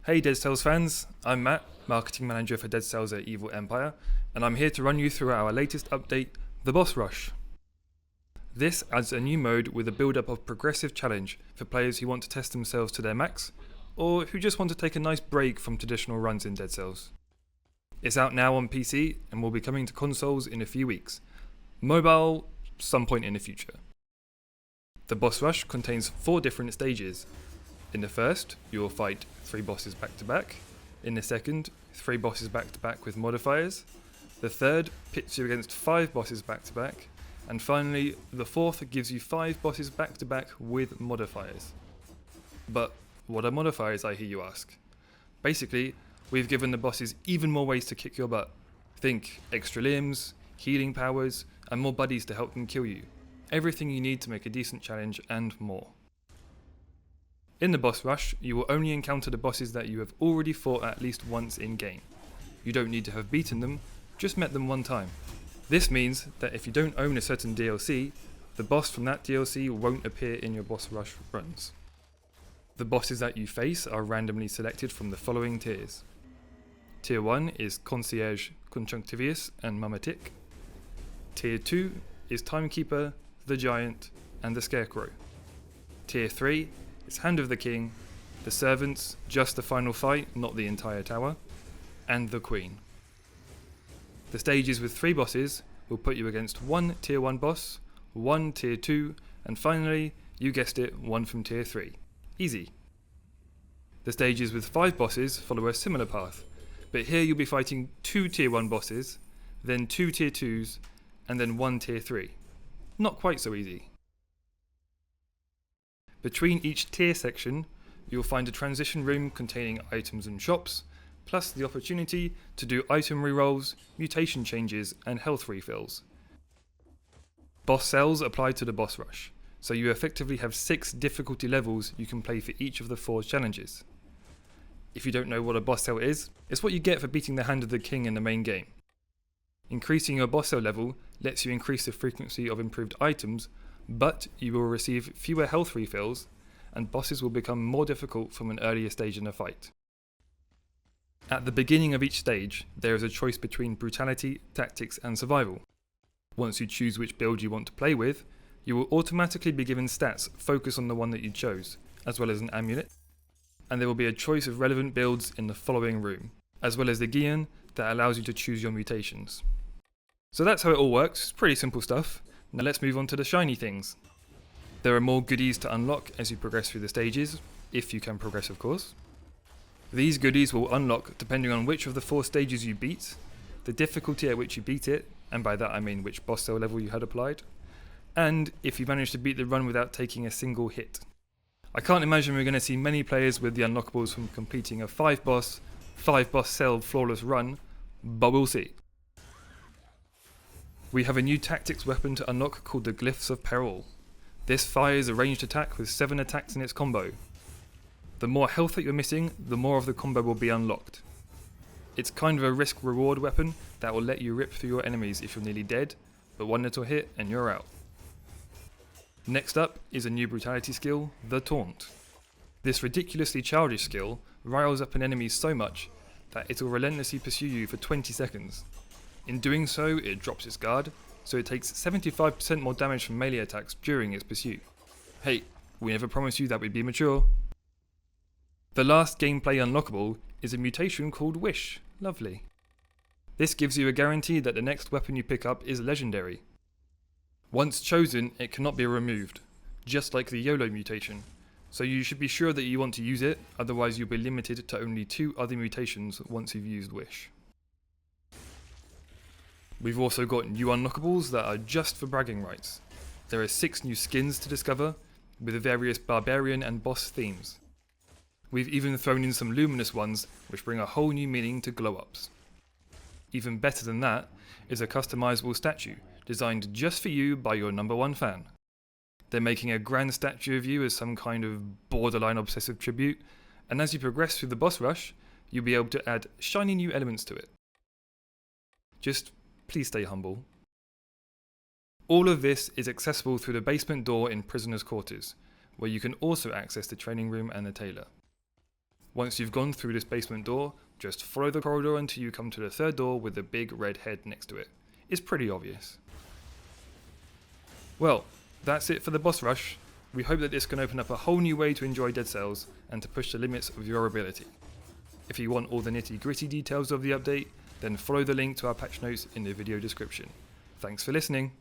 Hey Dead Cells fans, I'm Matt, Marketing Manager for Dead Cells at Evil Empire, and I'm here to run you through our latest update, the Boss Rush. This adds a new mode with a build-up of progressive challenge for players who want to test themselves to their max, or who just want to take a nice break from traditional runs in Dead Cells. It's out now on PC and will be coming to consoles in a few weeks. Mobile, some point in the future. The Boss Rush contains 4 different stages. In the first, you will fight 3 bosses back to back. In the second, 3 bosses back to back with modifiers. The third pits you against 5 bosses back to back. And finally, the fourth gives you 5 bosses back to back with modifiers. But what are modifiers, I hear you ask? Basically, we've given the bosses even more ways to kick your butt. Think extra limbs, healing powers, and more buddies to help them kill you. Everything you need to make a decent challenge and more. In the Boss Rush, you will only encounter the bosses that you have already fought at least once in game. You don't need to have beaten them, just met them one time. This means that if you don't own a certain DLC, the boss from that DLC won't appear in your Boss Rush runs. The bosses that you face are randomly selected from the following tiers. Tier 1 is Concierge, Conjunctivius and Mamatic. Tier 2 is Timekeeper, the Giant and the Scarecrow. Tier 3 is Hand of the King, the Servants, just the final fight, not the entire tower, and the Queen. The stages with 3 bosses will put you against 1 Tier 1 boss, 1 Tier 2, and finally, you guessed it, 1 from Tier 3. Easy. The stages with 5 bosses follow a similar path, but here you'll be fighting 2 Tier 1 bosses, then 2 Tier 2s, and then 1 Tier 3. Not quite so easy. Between each tier section, you'll find a transition room containing items and shops, plus the opportunity to do item rerolls, mutation changes, and health refills. Boss cells apply to the Boss Rush, so you effectively have 6 difficulty levels you can play for each of the 4 challenges. If you don't know what a boss cell is, it's what you get for beating the Hand of the King in the main game. Increasing your boss cell level lets you increase the frequency of improved items, but you will receive fewer health refills, and bosses will become more difficult from an earlier stage in a fight. At the beginning of each stage, there is a choice between brutality, tactics, and survival. Once you choose which build you want to play with, you will automatically be given stats focused on the one that you chose, as well as an amulet, and there will be a choice of relevant builds in the following room, as well as the Guion that allows you to choose your mutations. So that's how it all works. It's pretty simple stuff. Now let's move on to the shiny things. There are more goodies to unlock as you progress through the stages, if you can progress of course. These goodies will unlock depending on which of the 4 stages you beat, the difficulty at which you beat it, and by that I mean which boss cell level you had applied, and if you managed to beat the run without taking a single hit. I can't imagine we're going to see many players with the Unlockables from completing a 5 boss cell flawless run, but we'll see. We have a new tactics weapon to unlock called the Glyphs of Peril. This fires a ranged attack with 7 attacks in its combo. The more health that you're missing, the more of the combo will be unlocked. It's kind of a risk-reward weapon that will let you rip through your enemies if you're nearly dead, but one little hit and you're out. Next up is a new brutality skill, the Taunt. This ridiculously childish skill riles up an enemy so much that it will relentlessly pursue you for 20 seconds. In doing so, it drops its guard, so it takes 75% more damage from melee attacks during its pursuit. Hey, we never promised you that we'd be mature. The last gameplay unlockable is a mutation called Wish. Lovely. This gives you a guarantee that the next weapon you pick up is legendary. Once chosen, it cannot be removed, just like the YOLO mutation, so you should be sure that you want to use it, otherwise you'll be limited to only 2 other mutations once you've used Wish. We've also got new unlockables that are just for bragging rights. There are 6 new skins to discover, with various barbarian and boss themes. We've even thrown in some luminous ones, which bring a whole new meaning to glow-ups. Even better than that is a customizable statue, designed just for you by your #1 fan. They're making a grand statue of you as some kind of borderline obsessive tribute, and as you progress through the boss rush, you'll be able to add shiny new elements to it. Just please stay humble. All of this is accessible through the basement door in Prisoner's Quarters, where you can also access the training room and the tailor. Once you've gone through this basement door, just follow the corridor until you come to the third door with the big red head next to it. It's pretty obvious. Well, that's it for the boss rush. We hope that this can open up a whole new way to enjoy Dead Cells and to push the limits of your ability. If you want all the nitty gritty details of the update, then follow the link to our patch notes in the video description. Thanks for listening.